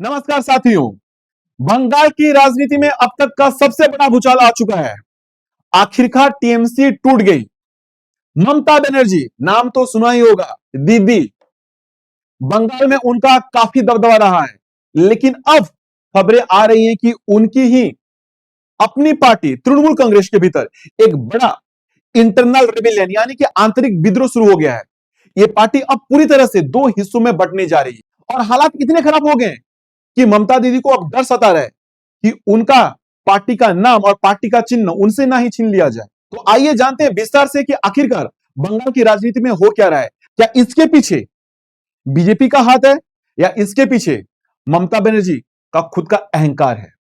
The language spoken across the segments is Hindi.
नमस्कार साथियों। बंगाल की राजनीति में अब तक का सबसे बड़ा भूचाल आ चुका है। आखिरकार टीएमसी टूट गई। ममता बनर्जी नाम तो सुना ही होगा, दीदी। बंगाल में उनका काफी दबदबा रहा है, लेकिन अब खबरें आ रही हैं कि उनकी ही अपनी पार्टी तृणमूल कांग्रेस के भीतर एक बड़ा इंटरनल रेबेलियन यानी कि आंतरिक विद्रोह शुरू हो गया है। यह पार्टी अब पूरी तरह से दो हिस्सों में बंटने जा रही है और हालात इतने खराब हो गए हैं कि ममता दीदी को अब डर सता रहा है कि उनका पार्टी का नाम और पार्टी का चिन्ह उनसे ना ही छीन लिया जाए। तो आइए जानते हैं विस्तार से कि आखिरकार बंगाल की राजनीति में हो क्या रहा है। क्या इसके पीछे बीजेपी का हाथ है या इसके पीछे ममता बनर्जी का खुद का अहंकार है?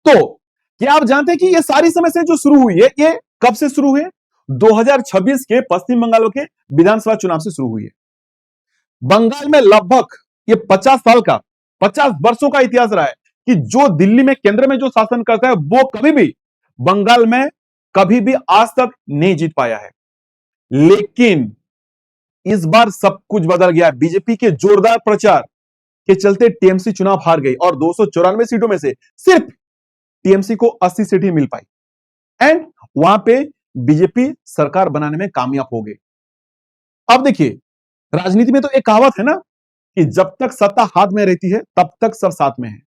तो क्या आप जानते हैं कि ये सारी समस्या जो शुरू हुई है ये कब से शुरू हुई है? 2026 के पश्चिम बंगाल के विधानसभा चुनाव से शुरू हुई है। बंगाल में लगभग ये 50 साल का 50 वर्षों का इतिहास रहा है कि जो दिल्ली में केंद्र में जो शासन करता है वो कभी भी बंगाल में कभी भी आज तक नहीं जीत पाया है। लेकिन इस बार सब कुछ बदल गया। बीजेपी के जोरदार प्रचार के चलते टीएमसी चुनाव हार गई और 294 सीटों में से सिर्फ टीएमसी को 80 seat he mill pi and वहां पे बीजेपी सरकार बनाने में कामयाब हो गई। अब देखिए, राजनीति में तो एक कहावत है ना कि जब तक सत्ता हाथ में रहती है तब तक सब साथ में है।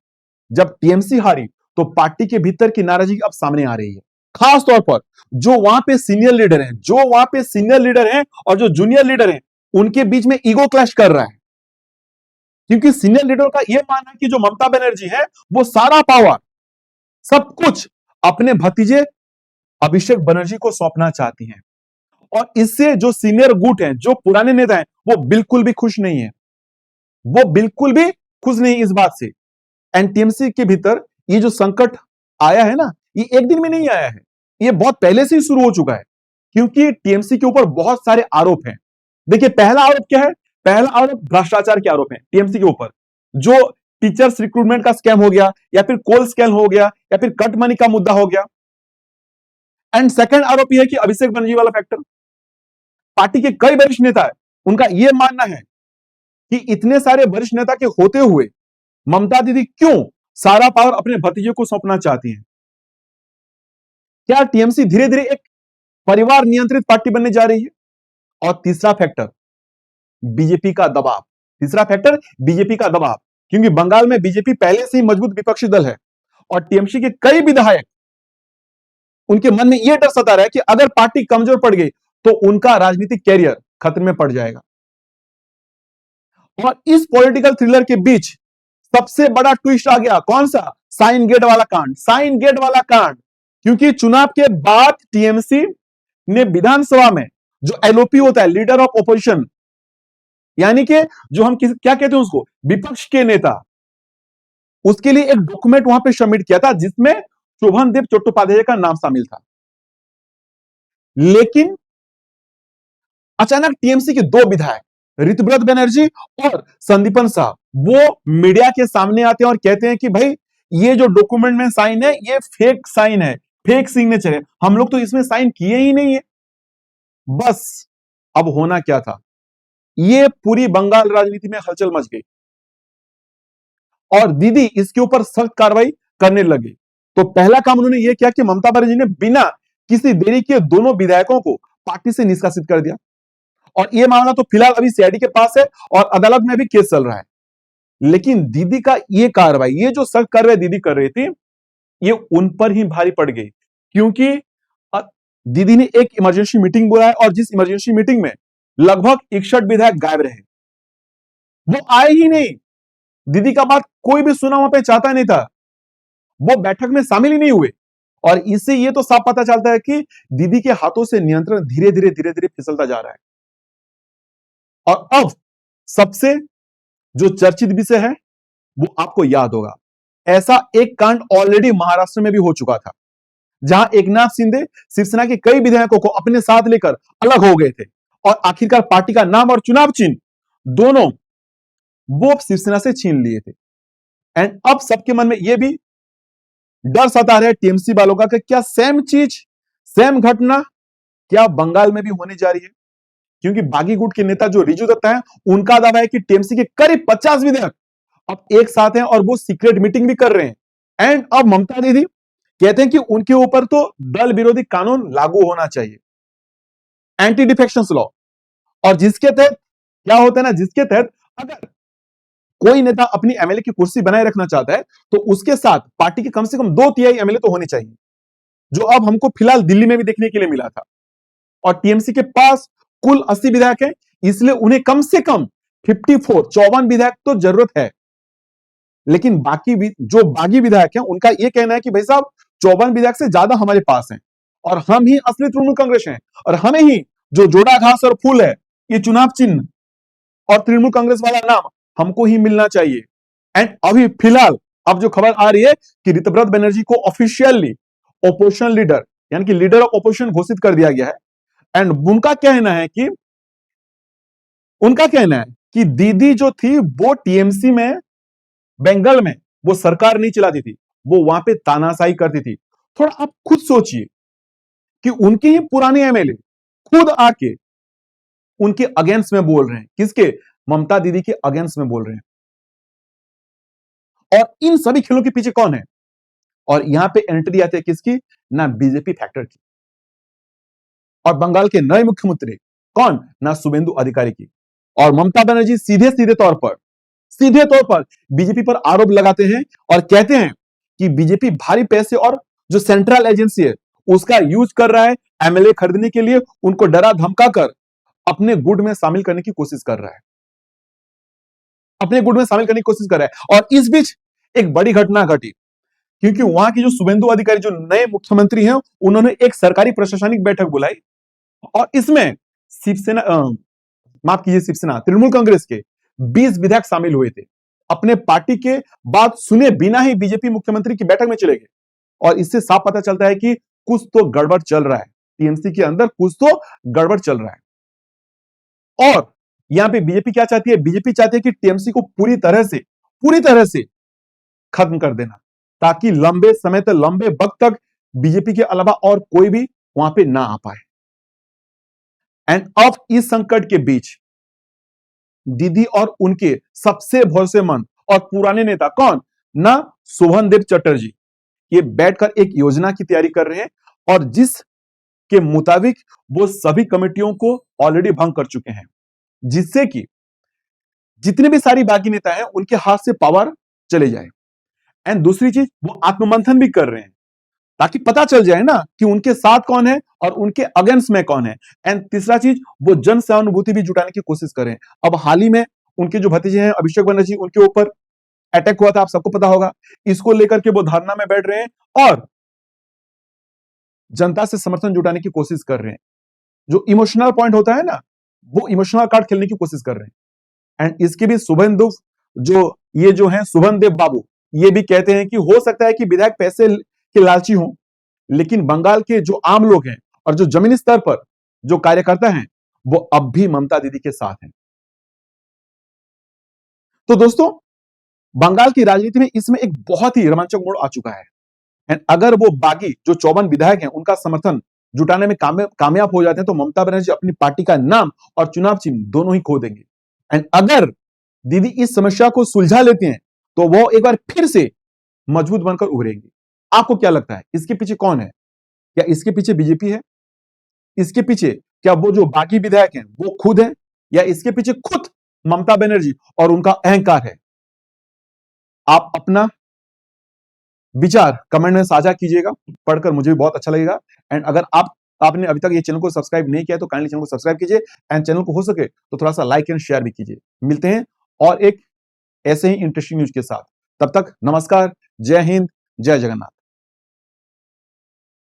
जब टीएमसी हारी तो पार्टी के भीतर की नाराजगी अब सामने आ रही है। खास तौर पर जो वहां पे सीनियर लीडर हैं और जो जूनियर लीडर हैं उनके बीच में ईगो क्लैश कर रहा है। क्योंकि सीनियर लीडर का यह मानना है कि जो ममता बनर्जी है वो सारा पावर सब कुछ अपने भतीजे अभिषेक बनर्जी को सौंपना चाहती हैं और इससे जो सीनियर गुट हैं, जो पुराने नेता हैं, वो बिल्कुल भी खुश नहीं है। वो बिल्कुल भी खुश नहीं इस बात से। एनटीएमसी के भीतर ये जो संकट आया है ना, ये एक दिन में नहीं आया है, ये बहुत पहले से ही शुरू हो चुका है। क्योंकि टीएमसी के ऊपर बहुत सारे आरोप हैं। देखिए, पहला आरोप क्या है? पहला आरोप भ्रष्टाचार के आरोप है टीएमसी के ऊपर। जो टीचर्स रिक्रूटमेंट का स्कैम हो गया या फिर कोल स्कैम हो गया या फिर कट मनी का मुद्दा हो गया। एंड सेकंड आरोप यह है कि अभिषेक बनर्जी वाला फैक्टर। पार्टी के कई वरिष्ठ नेता है, उनका यह मानना है कि इतने सारे वरिष्ठ नेता के होते हुए ममता दीदी क्यों सारा पावर अपने भतीजे को सौंपना चाहती हैं? क्या टीएमसी धीरे धीरे एक परिवार नियंत्रित पार्टी बनने जा रही है? और तीसरा फैक्टर बीजेपी का दबाव। क्योंकि बंगाल में बीजेपी पहले से ही मजबूत विपक्षी दल है और टीएमसी के कई विधायक, उनके मन में यह डर सता रहा है कि अगर पार्टी कमजोर पड़ गई तो उनका राजनीतिक कैरियर खतरे में पड़ जाएगा। और इस पॉलिटिकल थ्रिलर के बीच सबसे बड़ा ट्विस्ट आ गया। कौन सा? साइन गेट वाला कांड। क्योंकि चुनाव के बाद टीएमसी ने विधानसभा में जो एलओपी होता है, लीडर ऑफ ऑपोजिशन, यानी कि जो हम क्या कहते हैं उसको, विपक्ष के नेता, उसके लिए एक डॉक्यूमेंट वहां पे सबमिट किया था जिसमें शोभन देव चट्टोपाध्याय का नाम शामिल था। लेकिन अचानक टीएमसी के दो विधायक ऋतुव्रत बनर्जी और संदीपन शाह वो मीडिया के सामने आते हैं और कहते हैं कि भाई ये जो डॉक्यूमेंट में साइन है ये फेक साइन है, फेक सिग्नेचर है, हम लोग तो इसमें साइन किए ही नहीं है। बस अब होना क्या था, ये पूरी बंगाल राजनीति में हलचल मच गई और दीदी इसके ऊपर सख्त कार्रवाई करने लगी। तो पहला काम उन्होंने यह किया कि ममता बनर्जी ने बिना किसी देरी के दोनों विधायकों को पार्टी से निष्कासित कर दिया और यह मामला तो फिलहाल अभी सीआईडी के पास है और अदालत में भी केस चल रहा है। लेकिन दीदी का यह कार्रवाई, ये जो सख्त कार्रवाई दीदी कर रही थी, ये उन पर ही भारी पड़ गई। क्योंकि दीदी ने एक इमरजेंसी मीटिंग बुलाया और जिस इमरजेंसी मीटिंग में लगभग 61 विधायक गायब रहे, वो आए ही नहीं। दीदी का बात कोई भी सुना वहां पे चाहता नहीं था, वो बैठक में शामिल ही नहीं हुए। और इससे ये तो साफ पता चलता है कि दीदी के हाथों से नियंत्रण धीरे धीरे फिसलता जा रहा है। और अब सबसे जो चर्चित विषय है वो आपको याद होगा, ऐसा एक कांड ऑलरेडी महाराष्ट्र में भी हो चुका था जहां एकनाथ शिंदे शिवसेना के कई विधायकों को अपने साथ लेकर अलग हो गए थे और आखिरकार पार्टी का नाम और चुनाव चिन्ह दोनों वो शिवसेना से छीन लिए थे। एंड अब सबके मन में यह भी डर सता रहा है टीएमसी वालों का कि क्या सेम चीज, सेम घटना क्या बंगाल में भी होने जा रही है? क्योंकि बागी गुट के नेता जो रिजू दत्ता है, उनका दावा है कि टीएमसी के करीब 50 विधायक अब एक साथ हैं और वो सीक्रेट मीटिंग भी कर रहे हैं। एंड अब ममता दीदी कहते हैं कि उनके ऊपर तो दल विरोधी कानून लागू होना चाहिए, एंटी डिफेक्शन लॉ। और जिसके तहत क्या होता है ना, जिसके तहत अगर कोई नेता अपनी एमएलए की कुर्सी बनाए रखना चाहता है तो उसके साथ पार्टी के कम से कम 2/3 एमएलए तो होने चाहिए, जो अब हमको फिलहाल दिल्ली में भी देखने के लिए मिला था। और टीएमसी के पास कुल 80 विधायक हैं, इसलिए उन्हें कम से कम 54 विधायक तो जरूरत है। लेकिन बाकी भी जो बागी विधायक हैं उनका यह कहना है कि भाई साहब 54 विधायक से ज्यादा हमारे पास हैं और हम ही असली तृणमूल कांग्रेस हैं, और हमें ही जो जोड़ा घास और फूल है, ये चुनाव चिन्ह और तृणमूल कांग्रेस वाला नाम हमको ही मिलना चाहिए। एंड अभी फिलहाल अब जो खबर आ रही है कि ऋतव्रत बनर्जी को ऑफिशियली ओपोजिशन लीडर यानी कि लीडर ऑफ ओपोजिशन घोषित कर दिया गया है। एंड उनका कहना है कि दीदी जो थी वो टीएमसी में, बंगाल में वो सरकार नहीं चलाती थी, वो वहां पे तानाशाही करती थी। थोड़ा आप खुद सोचिए कि उनके ही पुराने एमएलए खुद आके उनके अगेंस्ट में बोल रहे हैं, किसके, ममता दीदी के अगेंस्ट में बोल रहे हैं। और इन सभी खेलों के पीछे कौन है, और यहां पे एंट्री आती है किसकी, ना बीजेपी फैक्टर की, और बंगाल के नए मुख्यमंत्री कौन, ना शुभेंदु अधिकारी की। और ममता बनर्जी सीधे तौर पर बीजेपी पर आरोप लगाते हैं और कहते हैं कि बीजेपी भारी पैसे और जो सेंट्रल एजेंसी है उसका यूज कर रहा है एमएलए खरीदने के लिए, उनको डरा धमका कर अपने गुट में शामिल करने की कोशिश कर रहा है, और इस बीच एक बड़ी घटना घटी, क्योंकि वहां की जो शुभेंदु अधिकारी जो नए मुख्यमंत्री हैं उन्होंने एक सरकारी प्रशासनिक बैठक बुलाई और इसमें शिवसेना तृणमूल कांग्रेस के 20 विधायक शामिल हुए थे। अपने पार्टी के बात सुने बिना ही बीजेपी मुख्यमंत्री की बैठक में चले गए, और इससे साफ पता चलता है कि कुछ तो गड़बड़ चल रहा है, टीएमसी के अंदर कुछ तो गड़बड़ चल रहा है। और यहां पे बीजेपी क्या चाहती है, बीजेपी चाहती है कि टीएमसी को पूरी तरह से खत्म कर देना, ताकि लंबे समय तक, लंबे वक्त तक बीजेपी के अलावा और कोई भी वहां पे ना आ पाए। एंड अब इस संकट के बीच दीदी और उनके सबसे भरोसेमंद और पुराने नेता कौन, ना शोभन देव चटर्जी, ये बैठकर एक योजना की तैयारी कर रहे हैं, और जिस के मुताबिक वो सभी कमेटियों को ऑलरेडी भंग कर चुके हैं, जिससे कि जितने भी सारी बागी नेता हैं उनके हाथ से पावर चले जाए। एंड दूसरी चीज, वो आत्ममंथन भी कर रहे हैं ताकि पता चल जाए ना कि उनके साथ कौन है और उनके अगेंस्ट में कौन है। एंड तीसरा चीज, वो जन सहानुभूति भी जुटाने की कोशिश कर रहे हैं। अब हाल ही में उनके जो भतीजे हैं अभिषेक बनर्जी, उनके ऊपर अटैक हुआ था, आप सबको पता होगा, इसको लेकर के वो धरना में बैठ रहे हैं और जनता से समर्थन जुटाने की कोशिश कर रहे हैं। जो इमोशनल पॉइंट होता है ना, वो इमोशनल कार्ड खेलने की कोशिश कर रहे हैं। एंड इसके भी शुभेंदु जो है शुभन देव बाबू, ये भी कहते हैं कि हो सकता है कि विधायक पैसे के लालची हों, लेकिन बंगाल के जो आम लोग हैं और जो जमीनी स्तर पर जो कार्यकर्ता हैं वो अब भी ममता दीदी के साथ हैं। तो दोस्तों, बंगाल की राजनीति में इसमें एक बहुत ही रोमांचक मोड़ आ चुका है। एंड अगर वो बागी जो 54 विधायक हैं उनका समर्थन जुटाने में कामयाब हो जाते हैं तो ममता बनर्जी अपनी पार्टी का नाम और चुनाव चिन्ह दोनों ही खो देंगे। एंड अगर दीदी इस समस्या को सुलझा लेते हैं तो वो एक बार फिर से मजबूत बनकर उभरेंगे। आपको क्या लगता है, इसके पीछे कौन है? क्या इसके पीछे बीजेपी है? इसके पीछे क्या वो जो बाकी विधायक हैं वो खुद हैं, या इसके पीछे खुद ममता बनर्जी और उनका अहंकार है? आप अपना विचार कमेंट में साझा कीजिएगा, पढ़कर मुझे भी बहुत अच्छा लगेगा। एंड अगर आपने अभी तक ये चैनल को सब्सक्राइब नहीं किया तो काइंडली चैनल को सब्सक्राइब कीजिए, एंड चैनल को हो सके तो थोड़ा सा लाइक एंड शेयर भी कीजिए। मिलते हैं और एक ऐसे ही इंटरेस्टिंग न्यूज के साथ, तब तक नमस्कार, जय हिंद, जय जगन्नाथ।